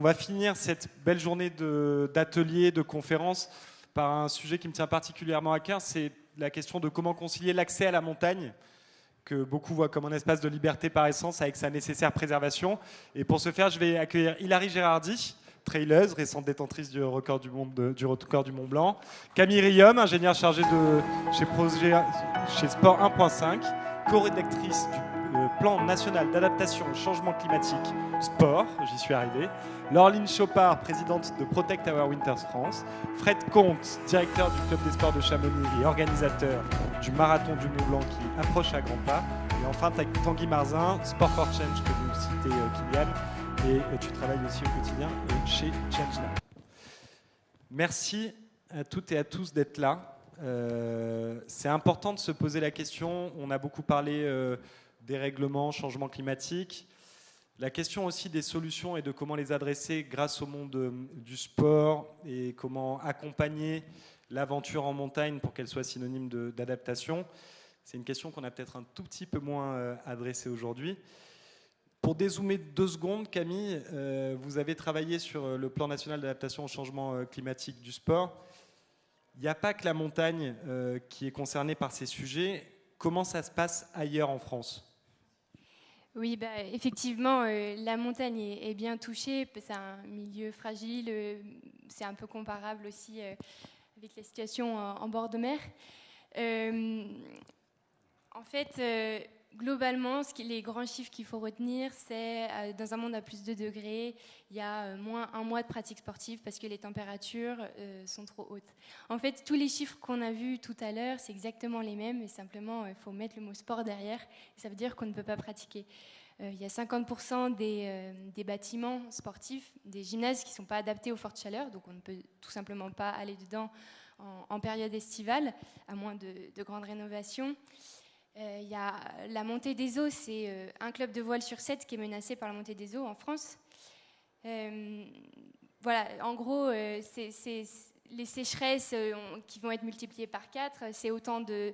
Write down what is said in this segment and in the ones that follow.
On va finir cette belle journée d'ateliers, de conférences par un sujet qui me tient particulièrement à cœur, c'est la question de comment concilier l'accès à la montagne, que beaucoup voient comme un espace de liberté par essence, avec sa nécessaire préservation. Et pour ce faire, je vais accueillir Hilary Gérardi, traileuse, récente détentrice du record du Mont Blanc. Camille Riom, ingénieure chargée chez Sport 1.5, co-rédactrice du plan national d'adaptation au changement climatique Sport, j'y suis arrivé. Laureline Chopard, présidente de Protect Our Winters France. Fred Comte, directeur du club des sports de Chamonix et organisateur du marathon du Mont Blanc qui approche à grands pas. Et enfin, Tanguy Marzin, Sport for Change, que vous citez Kylian, et tu travailles aussi au quotidien chez ChangeLab. Merci à toutes et à tous d'être là. C'est important de se poser la question. On a beaucoup parlé dérèglement, changement climatique. La question aussi des solutions et de comment les adresser grâce au monde du sport et comment accompagner l'aventure en montagne pour qu'elle soit synonyme d'adaptation. C'est une question qu'on a peut-être un tout petit peu moins adressée aujourd'hui. Pour dézoomer 2 secondes, Camille, vous avez travaillé sur le plan national d'adaptation au changement climatique du sport. Il n'y a pas que la montagne qui est concernée par ces sujets. Comment ça se passe ailleurs en France ? Oui, effectivement, la montagne est bien touchée. C'est un milieu fragile. C'est un peu comparable aussi avec la situation en bord de mer. En fait, globalement, les grands chiffres qu'il faut retenir, c'est dans un monde à plus de 2 degrés, il y a moins 1 mois de pratique sportive parce que les températures sont trop hautes. En fait, tous les chiffres qu'on a vus tout à l'heure, c'est exactement les mêmes, mais simplement, il faut mettre le mot sport derrière. Et ça veut dire qu'on ne peut pas pratiquer. Il y a 50% des bâtiments sportifs, des gymnases qui ne sont pas adaptés aux fortes chaleurs, donc on ne peut tout simplement pas aller dedans en période estivale, à moins de grandes rénovations. Il y a la montée des eaux, c'est un club de voile sur 7 qui est menacé par la montée des eaux en France. Voilà, en gros, c'est les sécheresses qui vont être multipliées par 4, c'est autant de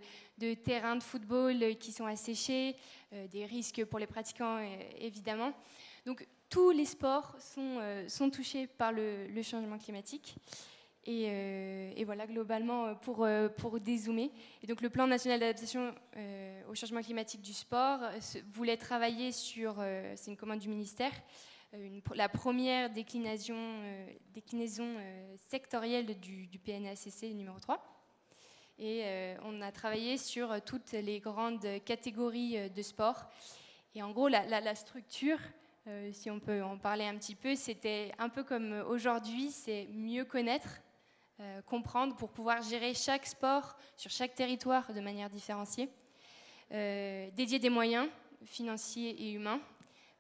terrains de football qui sont asséchés, des risques pour les pratiquants évidemment. Donc tous les sports sont touchés par le changement climatique. Et voilà, globalement, pour dézoomer. Et donc, le plan national d'adaptation au changement climatique du sport voulait travailler sur, c'est une commande du ministère, la première déclinaison sectorielle du PNACC numéro 3. Et on a travaillé sur toutes les grandes catégories de sport. Et en gros, la structure, si on peut en parler un petit peu, c'était un peu comme aujourd'hui, c'est mieux connaître, comprendre pour pouvoir gérer chaque sport sur chaque territoire de manière différenciée, dédier des moyens financiers et humains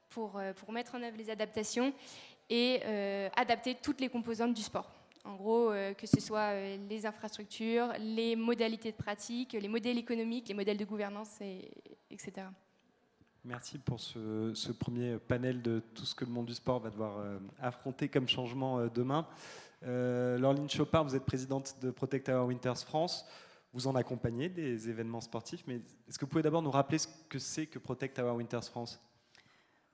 pour mettre en œuvre les adaptations et adapter toutes les composantes du sport. En gros, que ce soit les infrastructures, les modalités de pratique, les modèles économiques, les modèles de gouvernance, etc. Merci pour ce premier panel de tout ce que le monde du sport va devoir affronter comme changement demain. Laureline Chopard, vous êtes présidente de Protect Our Winters France. Vous en accompagnez des événements sportifs, mais est-ce que vous pouvez d'abord nous rappeler ce que c'est que Protect Our Winters France ?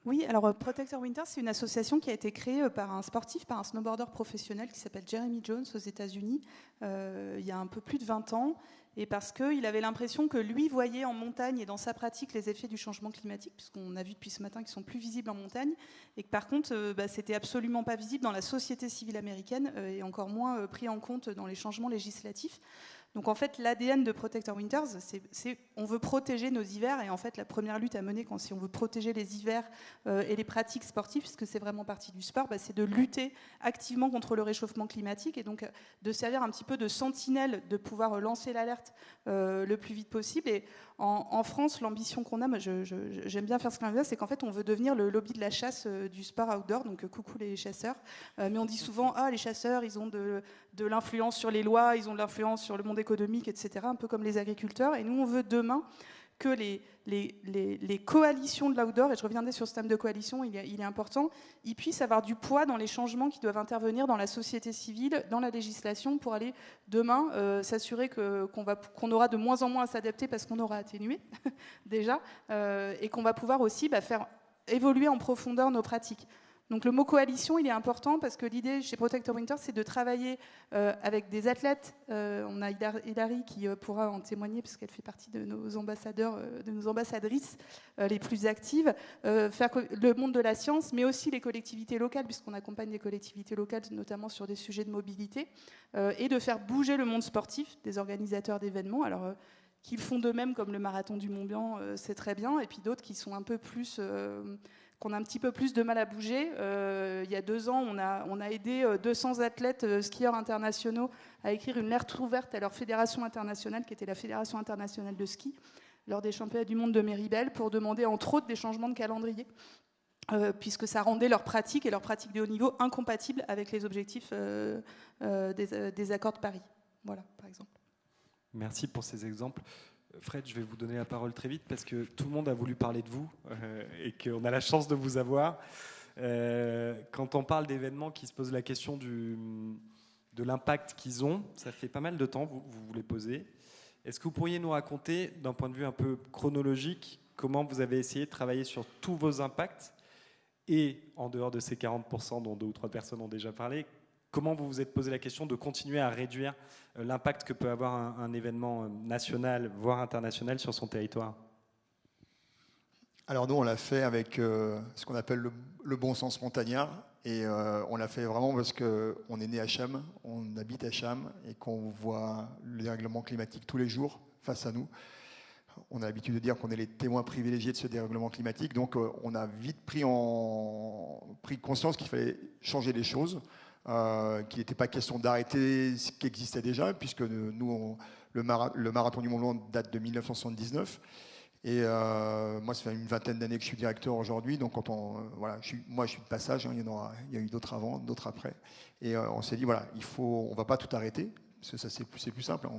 Oui, alors Protect Our Winters, c'est une association qui a été créée par un sportif, par un snowboarder professionnel qui s'appelle Jeremy Jones aux États-Unis il y a un peu plus de 20 ans. Et parce qu'il avait l'impression que lui voyait en montagne et dans sa pratique les effets du changement climatique, puisqu'on a vu depuis ce matin qu'ils sont plus visibles en montagne, et que par contre, c'était absolument pas visible dans la société civile américaine et encore moins pris en compte dans les changements législatifs. Donc en fait, l'ADN de Protect Our Winters, c'est on veut protéger nos hivers, et en fait, la première lutte à mener si on veut protéger les hivers et les pratiques sportives, puisque c'est vraiment partie du sport, c'est de lutter activement contre le réchauffement climatique et donc de servir un petit peu de sentinelle, de pouvoir lancer l'alerte le plus vite possible. Et en France, l'ambition qu'on a, moi, j'aime bien faire ce clin d'œil, c'est qu'en fait, on veut devenir le lobby de la chasse du sport outdoor, donc coucou les chasseurs. Mais on dit souvent, les chasseurs, ils ont de l'influence sur les lois, ils ont de l'influence sur le monde économique, etc., un peu comme les agriculteurs. Et nous, on veut demain que les coalitions de l'outdoor, et je reviendrai sur ce thème de coalition, il est important, ils puissent avoir du poids dans les changements qui doivent intervenir dans la société civile, dans la législation, pour aller demain s'assurer qu'on aura de moins en moins à s'adapter parce qu'on aura atténué déjà, et qu'on va pouvoir aussi faire évoluer en profondeur nos pratiques. Donc le mot coalition, il est important parce que l'idée chez Protector Winter, c'est de travailler avec des athlètes. On a Hilary qui pourra en témoigner parce qu'elle fait partie de nos ambassadeurs, de nos ambassadrices les plus actives. Faire le monde de la science, mais aussi les collectivités locales, puisqu'on accompagne les collectivités locales, notamment sur des sujets de mobilité, et de faire bouger le monde sportif, des organisateurs d'événements. Alors qu'ils font d'eux-mêmes, comme le marathon du Mont-Blanc, c'est très bien, et puis d'autres qui sont un peu plus, qu'on a un petit peu plus de mal à bouger. Il y a 2 ans, on a aidé 200 athlètes skieurs internationaux à écrire une lettre ouverte à leur fédération internationale, qui était la Fédération internationale de ski, lors des championnats du monde de Méribel, pour demander entre autres des changements de calendrier, puisque ça rendait leur pratique et leur pratique de haut niveau incompatibles avec les objectifs des accords de Paris. Voilà, par exemple. Merci pour ces exemples. Fred, je vais vous donner la parole très vite parce que tout le monde a voulu parler de vous et qu'on a la chance de vous avoir. Quand on parle d'événements qui se posent la question de l'impact qu'ils ont, ça fait pas mal de temps, vous les posez. Est-ce que vous pourriez nous raconter, d'un point de vue un peu chronologique, comment vous avez essayé de travailler sur tous vos impacts et, en dehors de ces 40% dont 2 ou 3 personnes ont déjà parlé, comment vous vous êtes posé la question de continuer à réduire l'impact que peut avoir un événement national, voire international, sur son territoire? Alors nous, on l'a fait avec ce qu'on appelle le bon sens montagnard. Et on l'a fait vraiment parce qu'on est né à Cham, on habite à Cham et qu'on voit le dérèglement climatique tous les jours face à nous. On a l'habitude de dire qu'on est les témoins privilégiés de ce dérèglement climatique. Donc on a vite pris conscience qu'il fallait changer les choses. Qu'il n'était pas question d'arrêter ce qui existait déjà, puisque nous, le marathon du Mont-Blanc date de 1979. Et moi, ça fait une vingtaine d'années que je suis directeur aujourd'hui. Donc, voilà, moi, je suis de passage. Hein, il y a eu d'autres avant, d'autres après. Et on s'est dit, voilà, on ne va pas tout arrêter, parce que ça, c'est plus simple.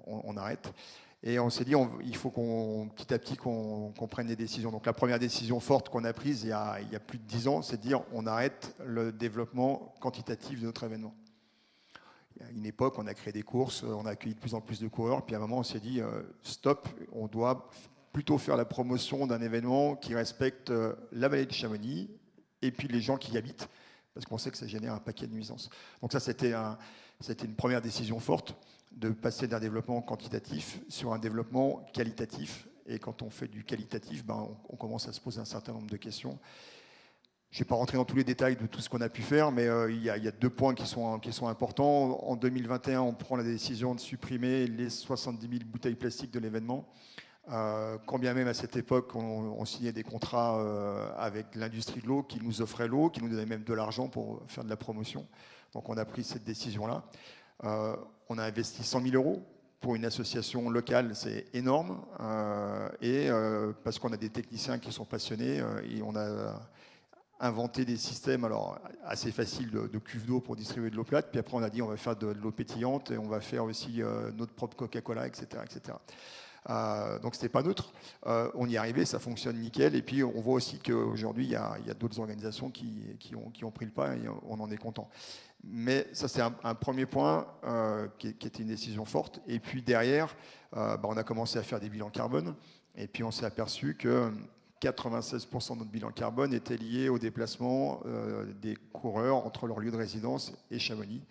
On arrête. Et on s'est dit, il faut petit à petit qu'on prenne des décisions. Donc la première décision forte qu'on a prise il y a plus de 10 ans, c'est de dire on arrête le développement quantitatif de notre événement. Il y a une époque, on a créé des courses, on a accueilli de plus en plus de coureurs, puis à un moment on s'est dit stop, on doit plutôt faire la promotion d'un événement qui respecte la vallée de Chamonix et puis les gens qui y habitent, parce qu'on sait que ça génère un paquet de nuisances. Donc ça, c'était une première décision forte, de passer d'un développement quantitatif sur un développement qualitatif. Et quand on fait du qualitatif, on commence à se poser un certain nombre de questions. Je ne vais pas rentrer dans tous les détails de tout ce qu'on a pu faire, mais il y a 2 points qui sont importants. En 2021, on prend la décision de supprimer les 70 000 bouteilles plastiques de l'événement. Quand bien même à cette époque, on signait des contrats avec l'industrie de l'eau qui nous offrait l'eau, qui nous donnait même de l'argent pour faire de la promotion. Donc on a pris cette décision-là. On a investi 100 000 € pour une association locale, c'est énorme. Parce qu'on a des techniciens qui sont passionnés et on a inventé des systèmes assez faciles de cuves d'eau pour distribuer de l'eau plate. Puis après, on a dit on va faire de l'eau pétillante et on va faire aussi notre propre Coca-Cola, etc. etc. Donc c'était pas neutre. On y est arrivé, ça fonctionne nickel. Et puis on voit aussi qu'aujourd'hui, il y a d'autres organisations qui ont pris le pas et on en est content. Mais ça, c'est un premier point qui était une décision forte. Et puis derrière, on a commencé à faire des bilans carbone. Et puis on s'est aperçu que 96% de notre bilan carbone était lié au déplacement des coureurs entre leur lieu de résidence et Chamonix.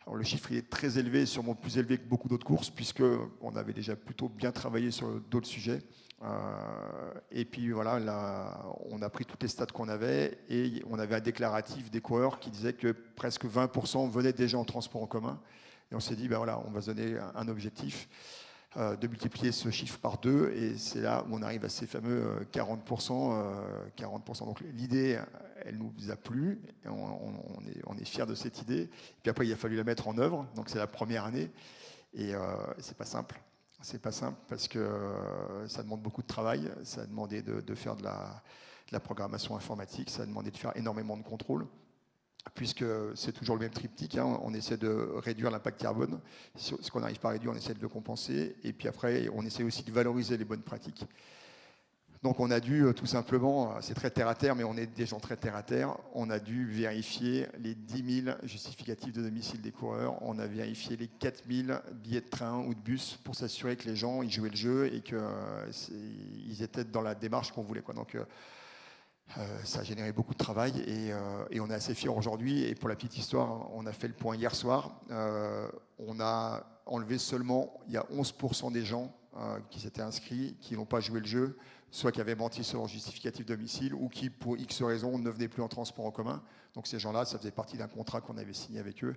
Alors, le chiffre il est très élevé, sûrement plus élevé que beaucoup d'autres courses, puisqu'on avait déjà plutôt bien travaillé sur d'autres sujets. Et puis voilà, là, on a pris toutes les stats qu'on avait et on avait un déclaratif des coureurs qui disait que presque 20% venaient déjà en transport en commun. Et on s'est dit, voilà, on va se donner un objectif de multiplier ce chiffre par 2 et c'est là où on arrive à ces fameux 40%. 40%. Donc l'idée, elle nous a plu, et on est fiers de cette idée. Puis après, il a fallu la mettre en œuvre, donc c'est la première année et c'est pas simple. C'est pas simple parce que ça demande beaucoup de travail, ça a demandé de faire de la programmation informatique, ça a demandé de faire énormément de contrôles, puisque c'est toujours le même triptyque, hein, on essaie de réduire l'impact carbone, ce qu'on n'arrive pas à réduire, on essaie de le compenser, et puis après, on essaie aussi de valoriser les bonnes pratiques. Donc on a dû tout simplement, c'est très terre à terre, mais on est des gens très terre à terre, on a dû vérifier les 10 000 justificatifs de domicile des coureurs, on a vérifié les 4 000 billets de train ou de bus pour s'assurer que les gens ils jouaient le jeu et qu'ils étaient dans la démarche qu'on voulait, quoi. Donc Ça a généré beaucoup de travail et on est assez fiers aujourd'hui. Et pour la petite histoire, on a fait le point hier soir. On a enlevé seulement, il y a 11% des gens qui s'étaient inscrits, qui n'ont pas joué le jeu, soit qui avaient menti sur leur justificatif domicile ou qui, pour X raisons, ne venaient plus en transport en commun. Donc ces gens-là, ça faisait partie d'un contrat qu'on avait signé avec eux.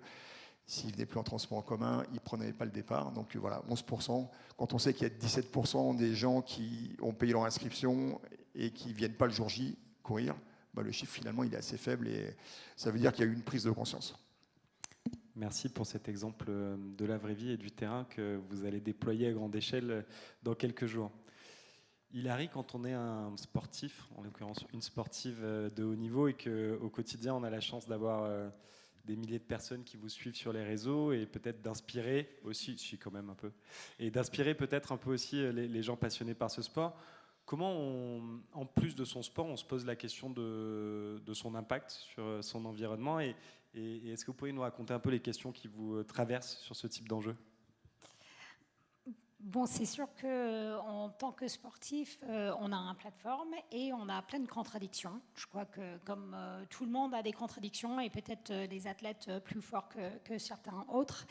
S'ils ne venaient plus en transport en commun, ils ne prenaient pas le départ. Donc voilà, 11%. Quand on sait qu'il y a 17% des gens qui ont payé leur inscription et qui ne viennent pas le jour J courir, le chiffre finalement il est assez faible et ça veut dire qu'il y a eu une prise de conscience. Merci pour cet exemple de la vraie vie et du terrain que vous allez déployer à grande échelle dans quelques jours. Hilary, quand on est un sportif, en l'occurrence une sportive de haut niveau, et qu'au quotidien on a la chance d'avoir des milliers de personnes qui vous suivent sur les réseaux et peut-être d'inspirer aussi, je suis quand même un peu, et d'inspirer peut-être un peu aussi les gens passionnés par ce sport, comment, en plus de son sport, on se pose la question de son impact sur son environnement et est-ce que vous pourriez nous raconter un peu les questions qui vous traversent sur ce type d'enjeu ? Bon, c'est sûr qu'en tant que sportif, on a une plateforme et on a plein de contradictions. Je crois que comme tout le monde a des contradictions et peut-être des athlètes plus forts que certains autres.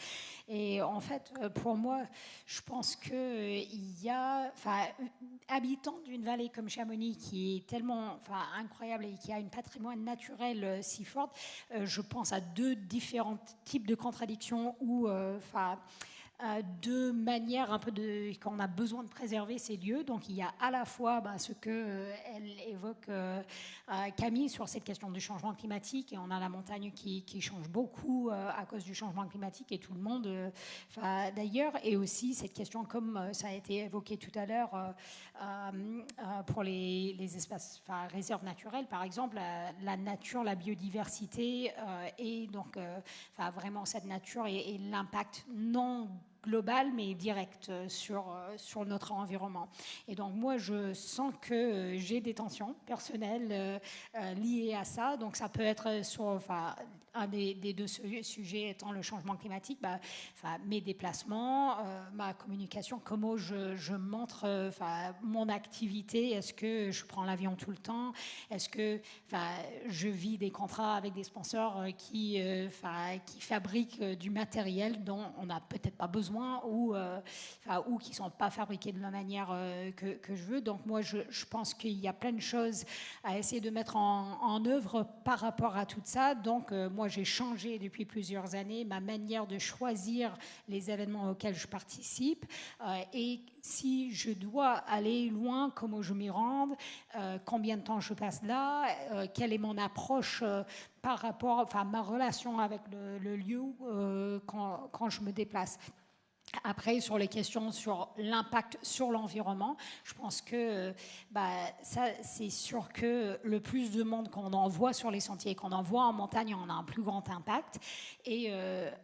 Et en fait, pour moi, je pense qu'il y a, habitant d'une vallée comme Chamonix qui est tellement incroyable et qui a un patrimoine naturel si fort, je pense à deux différents types de contradictions où, de manière un peu qu'on a besoin de préserver ces lieux. Donc il y a à la fois ce que elle évoque Camille sur cette question du changement climatique, et on a la montagne qui change beaucoup à cause du changement climatique et tout le monde d'ailleurs, et aussi cette question comme ça a été évoqué tout à l'heure pour les espaces réserves naturelles par exemple, la nature, la biodiversité et donc vraiment cette nature et l'impact non global mais direct sur notre environnement. Et donc moi je sens que j'ai des tensions personnelles liées à ça. Donc ça peut être sur un des deux sujets étant le changement climatique, mes déplacements, ma communication, comment je montre mon activité. Est-ce que je prends l'avion tout le temps? Est-ce que je vis des contrats avec des sponsors qui fabriquent du matériel dont on n'a peut-être pas besoin ou qui ne sont pas fabriqués de la manière que je veux. Donc moi je pense qu'il y a plein de choses à essayer de mettre en œuvre par rapport à tout ça. Donc moi j'ai changé depuis plusieurs années ma manière de choisir les événements auxquels je participe et si je dois aller loin, comment je m'y rende, combien de temps je passe là, quelle est mon approche par rapport à ma relation avec le lieu quand je me déplace. Après, sur les questions sur l'impact sur l'environnement, je pense que ça, c'est sûr que le plus de monde qu'on envoie sur les sentiers, qu'on envoie en montagne, on a un plus grand impact. Et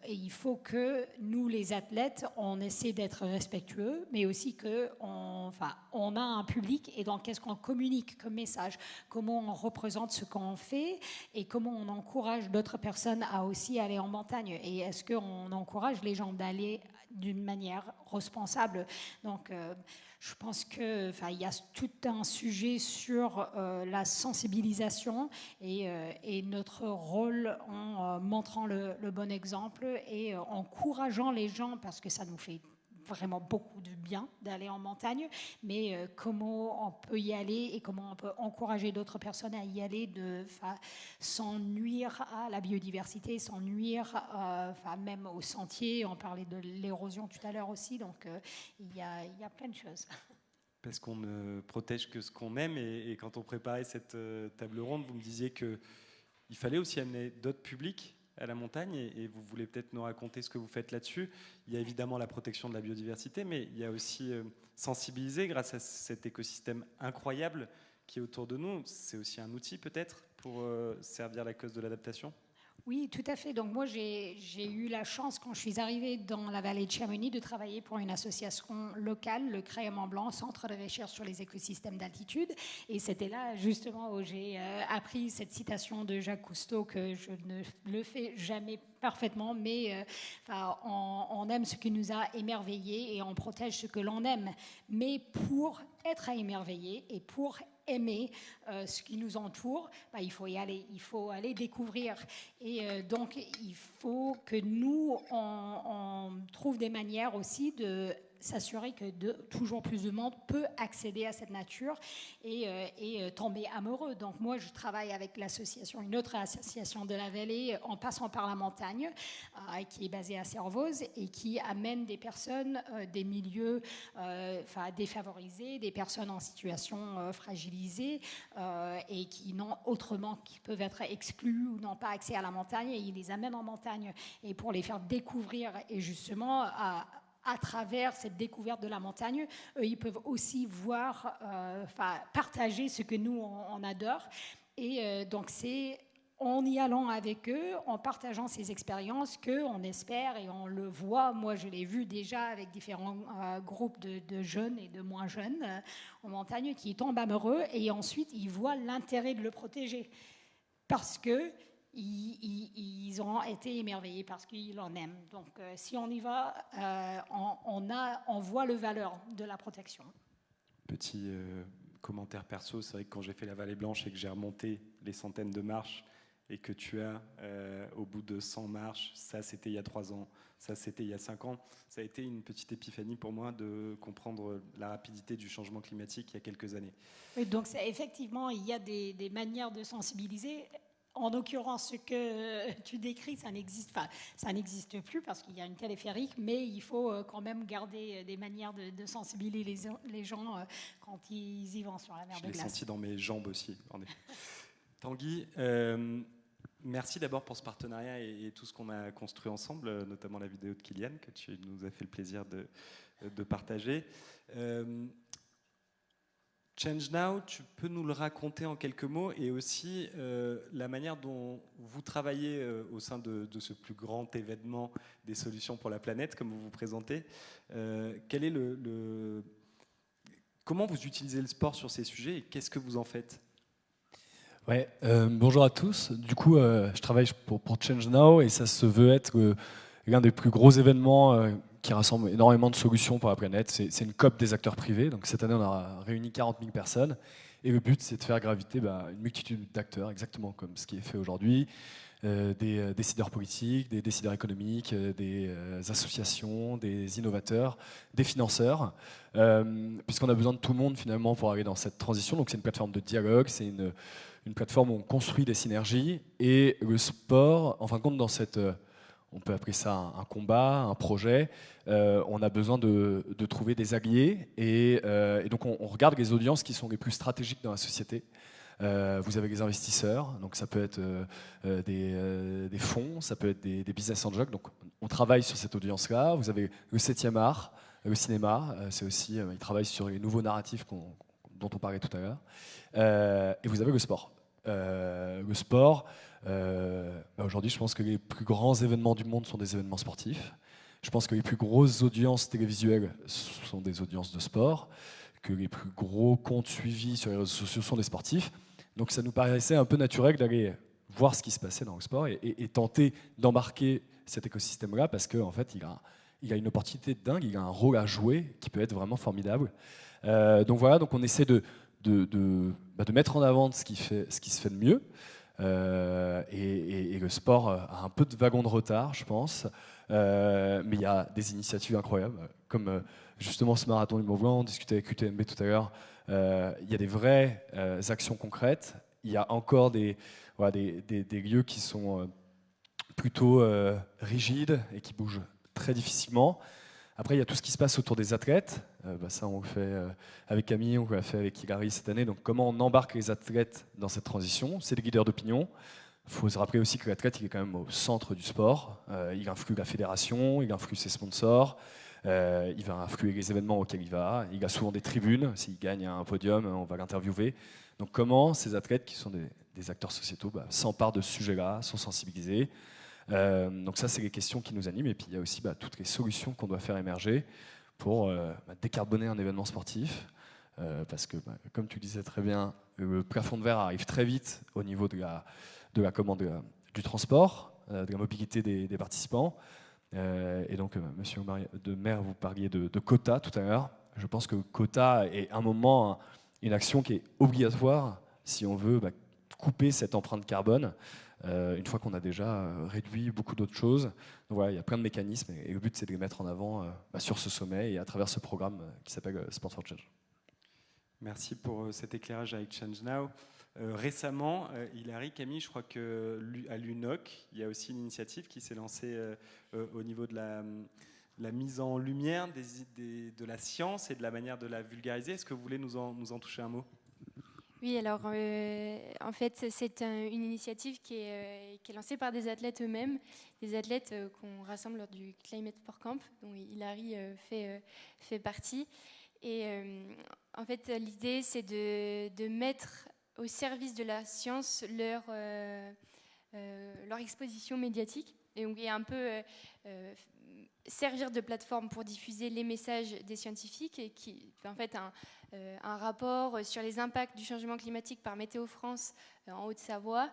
il faut que nous, les athlètes, on essaie d'être respectueux, mais aussi qu'on a un public. Et donc, qu'est-ce qu'on communique comme message? Comment on représente ce qu'on fait? Et comment on encourage d'autres personnes à aussi aller en montagne? Et est-ce qu'on encourage les gens d'aller d'une manière responsable? Donc je pense que il y a tout un sujet sur la sensibilisation et notre rôle en montrant le bon exemple et encourageant les gens, parce que ça nous fait vraiment beaucoup de bien d'aller en montagne, mais comment on peut y aller et comment on peut encourager d'autres personnes à y aller sans nuire à la biodiversité, sans nuire même aux sentiers. On parlait de l'érosion tout à l'heure aussi, donc il y a plein de choses. Parce qu'on ne protège que ce qu'on aime et quand on préparait cette table ronde, vous me disiez qu'il fallait aussi amener d'autres publics à la montagne et vous voulez peut-être nous raconter ce que vous faites là-dessus. Il y a évidemment la protection de la biodiversité, mais il y a aussi sensibiliser grâce à cet écosystème incroyable qui est autour de nous. C'est aussi un outil peut-être pour servir la cause de l'adaptation. Oui, tout à fait. Donc moi, j'ai eu la chance, quand je suis arrivée dans la vallée de Chamonix, de travailler pour une association locale, le CREA Mont-Blanc, Centre de recherche sur les écosystèmes d'altitude. Et c'était là, justement, où j'ai appris cette citation de Jacques Cousteau, que je ne le fais jamais parfaitement, mais on aime ce qui nous a émerveillés et on protège ce que l'on aime. Mais pour être émerveillé et pour aimer ce qui nous entoure, il faut y aller, il faut aller découvrir. Et donc, il faut que nous, on trouve des manières aussi de s'assurer que toujours plus de monde peut accéder à cette nature et tomber amoureux. Donc moi, je travaille avec une autre association de la vallée, en passant par la montagne, qui est basée à Servoz et qui amène des personnes des milieux défavorisés, des personnes en situation fragilisée et qui peuvent être exclus ou n'ont pas accès à la montagne, et ils les amènent en montagne et pour les faire découvrir, et justement à travers cette découverte de la montagne, ils peuvent aussi voir, partager ce que nous, on adore. Et donc, c'est en y allant avec eux, en partageant ces expériences, qu'on espère, et on le voit, moi je l'ai vu déjà avec différents groupes de jeunes et de moins jeunes en montagne, qui tombent amoureux, et ensuite ils voient l'intérêt de le protéger. Parce que ils ont été émerveillés parce qu'ils en aiment. Donc, si on y va, on voit le valeur de la protection. Petit commentaire perso, c'est vrai que quand j'ai fait la Vallée Blanche et que j'ai remonté les centaines de marches et que tu as, au bout de 100 marches, ça c'était il y a 3 ans, ça c'était il y a 5 ans, ça a été une petite épiphanie pour moi de comprendre la rapidité du changement climatique il y a quelques années. Et donc, effectivement, il y a des manières de sensibiliser. En l'occurrence, ce que tu décris, ça n'existe plus parce qu'il y a une téléphérique, mais il faut quand même garder des manières de sensibiliser les gens quand ils y vont sur la mer de glace. Je l'ai senti dans mes jambes aussi, en effet. Tanguy, merci d'abord pour ce partenariat et tout ce qu'on a construit ensemble, notamment la vidéo de Kylian que tu nous as fait le plaisir de partager. Change Now, tu peux nous le raconter en quelques mots, et aussi la manière dont vous travaillez au sein de ce plus grand événement des solutions pour la planète, comme vous vous présentez. Quel est comment vous utilisez le sport sur ces sujets et qu'est-ce que vous en faites ? Ouais, bonjour à tous. Du coup, je travaille pour Change Now et ça se veut être l'un des plus gros événements qui rassemble énormément de solutions pour la planète. C'est une COP des acteurs privés. Donc cette année, on a réuni 40 000 personnes. Et le but, c'est de faire graviter une multitude d'acteurs, exactement comme ce qui est fait aujourd'hui. Des décideurs politiques, des décideurs économiques, des associations, des innovateurs, des financeurs. Puisqu'on a besoin de tout le monde, finalement, pour arriver dans cette transition. Donc c'est une plateforme de dialogue, c'est une plateforme où on construit des synergies. Et le sport, en fin de compte, dans cette... on peut appeler ça un combat, un projet. On a besoin de trouver des alliés. Et donc, on regarde les audiences qui sont les plus stratégiques dans la société. Vous avez les investisseurs, donc ça peut être des fonds, ça peut être des business angels. Donc, on travaille sur cette audience-là. Vous avez le 7e art, le cinéma. C'est aussi, ils travaillent sur les nouveaux narratifs dont on parlait tout à l'heure. Et vous avez le sport. Le sport... aujourd'hui, je pense que les plus grands événements du monde sont des événements sportifs. Je pense que les plus grosses audiences télévisuelles sont des audiences de sport, que les plus gros comptes suivis sur les réseaux sociaux sont des sportifs. Donc ça nous paraissait un peu naturel d'aller voir ce qui se passait dans le sport et tenter d'embarquer cet écosystème-là parce qu'en fait, il a une opportunité de dingue, il a un rôle à jouer qui peut être vraiment formidable. Donc voilà, donc on essaie de mettre en avant ce qui se fait de mieux. Et le sport a un peu de wagon de retard, je pense, mais il y a des initiatives incroyables, comme justement ce marathon du Mont-Blanc, on discutait avec UTMB tout à l'heure. Il y a des vraies actions concrètes. Il y a encore des lieux qui sont plutôt rigides et qui bougent très difficilement. Après, il y a tout ce qui se passe autour des athlètes. Ça, on le fait avec Camille, on l'a fait avec Hilary cette année. Donc, comment on embarque les athlètes dans cette transition ? C'est des leaders d'opinion. Il faut se rappeler aussi que l'athlète, il est quand même au centre du sport. Il influe la fédération, il influe ses sponsors, il va influer les événements auxquels il va. Il a souvent des tribunes. S'il gagne un podium, on va l'interviewer. Donc, comment ces athlètes, qui sont des acteurs sociétaux, s'emparent de ce sujet-là, sont sensibilisés. Donc ça, c'est les questions qui nous animent. Et puis il y a aussi toutes les solutions qu'on doit faire émerger pour décarboner un événement sportif. Parce que, comme tu disais très bien, le plafond de verre arrive très vite au niveau de la commande du transport, de la mobilité des participants. Et donc, monsieur de Maire, vous parliez de quotas tout à l'heure. Je pense que quota est un moment une action qui est obligatoire si on veut couper cette empreinte carbone, une fois qu'on a déjà réduit beaucoup d'autres choses. Donc voilà, il y a plein de mécanismes et le but c'est de les mettre en avant sur ce sommet et à travers ce programme qui s'appelle Sport for Change. Merci pour cet éclairage avec Change Now. Récemment, Hilary, Camille, je crois qu'à l'UNOC, il y a aussi une initiative qui s'est lancée au niveau de la mise en lumière de la science et de la manière de la vulgariser. Est-ce que vous voulez nous en toucher un mot ? Oui, alors en fait, c'est une initiative qui est lancée par des athlètes eux-mêmes, des athlètes qu'on rassemble lors du Climate Sport Camp, dont Hilary fait partie. Et en fait, l'idée, c'est de mettre au service de la science leur exposition médiatique, et donc un peu servir de plateforme pour diffuser les messages des scientifiques, et qui en fait un rapport sur les impacts du changement climatique par Météo France en Haute-Savoie.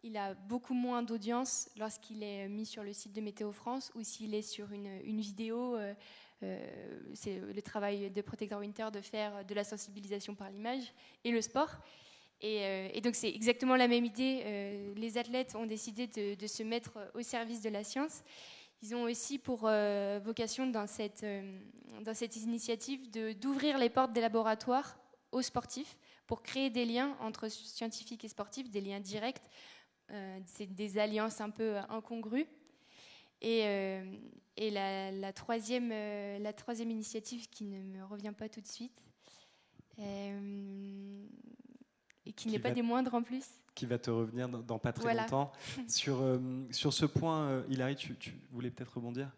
Il a beaucoup moins d'audience lorsqu'il est mis sur le site de Météo France ou s'il est sur une vidéo. C'est le travail de Protector Winter de faire de la sensibilisation par l'image et le sport. Et donc c'est exactement la même idée. Les athlètes ont décidé de se mettre au service de la science. Ils ont aussi pour vocation dans cette initiative d'ouvrir les portes des laboratoires aux sportifs pour créer des liens entre scientifiques et sportifs, des liens directs. C'est des alliances un peu incongrues. Et la troisième initiative qui ne me revient pas tout de suite, et qui n'est pas des moindres en plus. Qui va te revenir dans pas très longtemps. Sur ce point, Hilary, tu voulais peut-être rebondir ?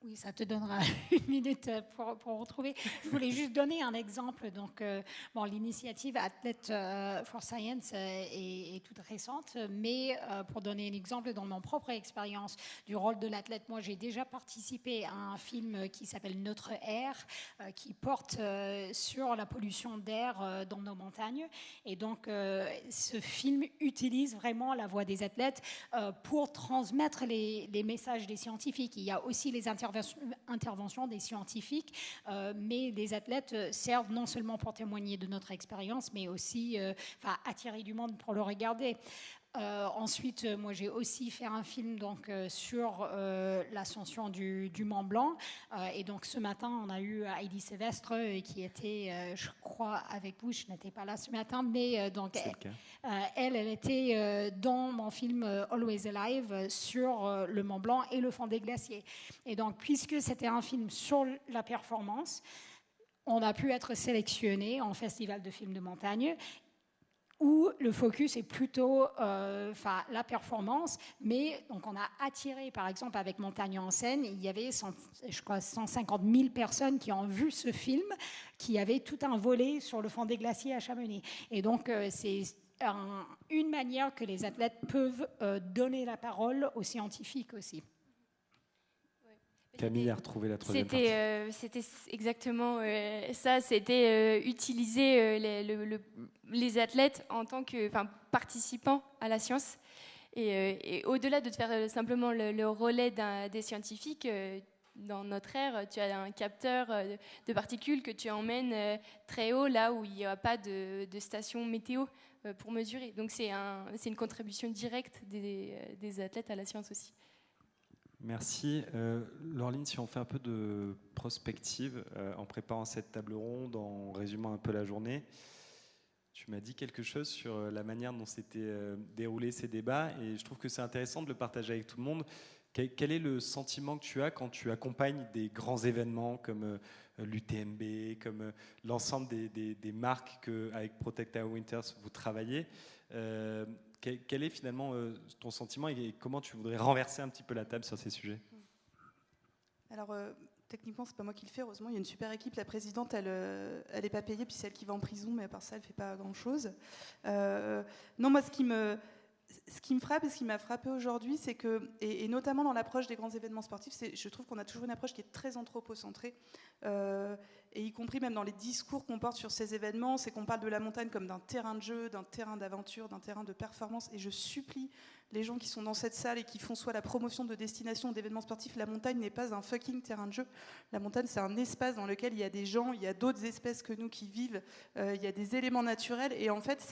Oui, ça te donnera une minute pour retrouver. Je voulais juste donner un exemple. Donc, l'initiative Athlete for Science est toute récente, mais pour donner un exemple dans mon propre expérience du rôle de l'athlète, moi j'ai déjà participé à un film qui s'appelle Notre Air, qui porte sur la pollution d'air dans nos montagnes. Et donc, ce film utilise vraiment la voix des athlètes pour transmettre les messages des scientifiques. Il y a aussi les intervention des scientifiques, mais les athlètes servent non seulement pour témoigner de notre expérience, mais aussi attirer du monde pour le regarder. Ensuite, moi j'ai aussi fait un film sur l'ascension du Mont Blanc, et donc ce matin on a eu Heidi Sévestre qui était, je crois, avec vous. Je n'étais pas là ce matin, mais donc elle était dans mon film Always Alive sur le Mont Blanc et le fond des glaciers. Et donc puisque c'était un film sur la performance, on a pu être sélectionné en festival de films de montagne, où le focus est plutôt la performance, mais donc on a attiré, par exemple, avec Montagne en scène, il y avait 150 000 personnes qui ont vu ce film, qui avait tout un volet sur le fond des glaciers à Chamonix. Et donc c'est une manière que les athlètes peuvent donner la parole aux scientifiques aussi. Camille a retrouvé la troisième partie. C'était exactement ça, c'était utiliser les athlètes en tant que participants à la science. Et au-delà de faire simplement le relais des scientifiques, dans notre ère, tu as un capteur de particules que tu emmènes très haut, là où il n'y a pas de station météo pour mesurer. Donc c'est une contribution directe des athlètes à la science aussi. Merci. Laureline, si on fait un peu de prospective en préparant cette table ronde, en résumant un peu la journée, tu m'as dit quelque chose sur la manière dont s'étaient déroulés ces débats, et je trouve que c'est intéressant de le partager avec tout le monde. Quel est le sentiment que tu as quand tu accompagnes des grands événements comme l'UTMB, comme l'ensemble des marques qu'avec Protector Winters vous travaillez? Quel est finalement ton sentiment et comment tu voudrais renverser un petit peu la table sur ces sujets? Alors, techniquement, c'est pas moi qui le fais. Heureusement, il y a une super équipe. La présidente, elle est pas payée, puis c'est elle qui va en prison, mais à part ça, elle fait pas grand-chose. Non, moi, ce qui me frappe et ce qui m'a frappé aujourd'hui, c'est que, et notamment dans l'approche des grands événements sportifs, je trouve qu'on a toujours une approche qui est très anthropocentrée, et y compris même dans les discours qu'on porte sur ces événements, c'est qu'on parle de la montagne comme d'un terrain de jeu, d'un terrain d'aventure, d'un terrain de performance, et je supplie les gens qui sont dans cette salle et qui font soit la promotion de destinations ou d'événements sportifs, la montagne n'est pas un fucking terrain de jeu. La montagne, c'est un espace dans lequel il y a des gens, il y a d'autres espèces que nous qui vivent, il y a des éléments naturels, et en fait,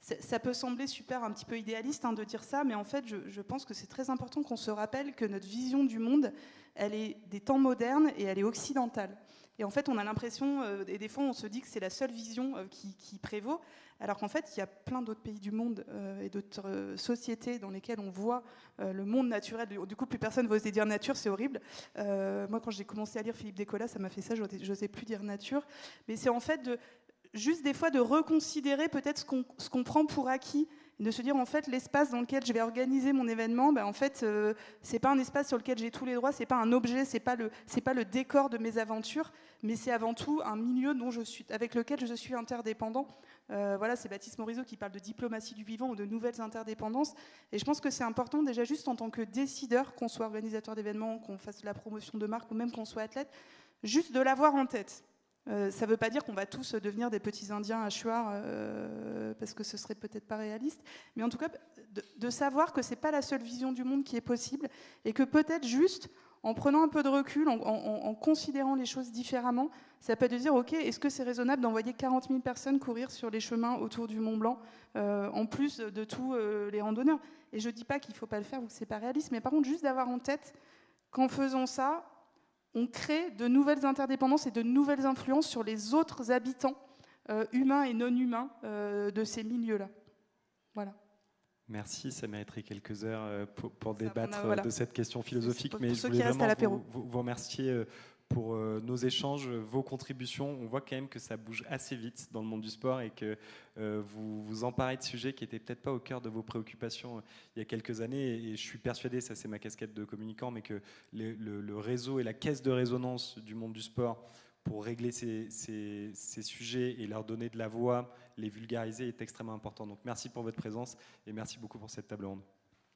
ça peut sembler super un petit peu idéaliste de dire ça, mais en fait, je pense que c'est très important qu'on se rappelle que notre vision du monde, elle est des temps modernes et elle est occidentale. Et en fait, on a l'impression, et des fois, on se dit que c'est la seule vision qui prévaut, alors qu'en fait, il y a plein d'autres pays du monde et d'autres sociétés dans lesquelles on voit le monde naturel. Du coup, plus personne n'ose dire nature, c'est horrible. Moi, quand j'ai commencé à lire Philippe Descola, ça m'a fait ça, je n'osais plus dire nature. Mais c'est en fait juste des fois de reconsidérer peut-être ce qu'on prend pour acquis, de se dire en fait l'espace dans lequel je vais organiser mon événement, en fait c'est pas un espace sur lequel j'ai tous les droits, c'est pas un objet, c'est pas le décor de mes aventures, mais c'est avant tout un milieu avec lequel je suis interdépendant. Voilà, c'est Baptiste Morisot qui parle de diplomatie du vivant ou de nouvelles interdépendances, et je pense que c'est important déjà juste en tant que décideur, qu'on soit organisateur d'événements, qu'on fasse de la promotion de marque ou même qu'on soit athlète, juste de l'avoir en tête. Ça ne veut pas dire qu'on va tous devenir des petits Indiens à Chuar, parce que ce serait peut-être pas réaliste, mais en tout cas de savoir que c'est pas la seule vision du monde qui est possible, et que peut-être juste en prenant un peu de recul, en considérant les choses différemment, ça peut être de dire ok, est-ce que c'est raisonnable d'envoyer 40 000 personnes courir sur les chemins autour du Mont Blanc, en plus de tous les randonneurs. Et je dis pas qu'il faut pas le faire ou que c'est pas réaliste, mais par contre juste d'avoir en tête qu'en faisant ça, on crée de nouvelles interdépendances et de nouvelles influences sur les autres habitants, humains et non humains, de ces milieux-là. Voilà. Merci, ça mériterait quelques heures pour débattre de cette question philosophique, pour mais je ceux voulais qui restent à vraiment l'apéro. vous remercier pour nos échanges, vos contributions. On voit quand même que ça bouge assez vite dans le monde du sport et que vous vous emparez de sujets qui n'étaient peut-être pas au cœur de vos préoccupations il y a quelques années. Et je suis persuadé, ça c'est ma casquette de communicant, mais que le réseau et la caisse de résonance du monde du sport pour régler ces sujets et leur donner de la voix, les vulgariser est extrêmement important. Donc merci pour votre présence et merci beaucoup pour cette table ronde.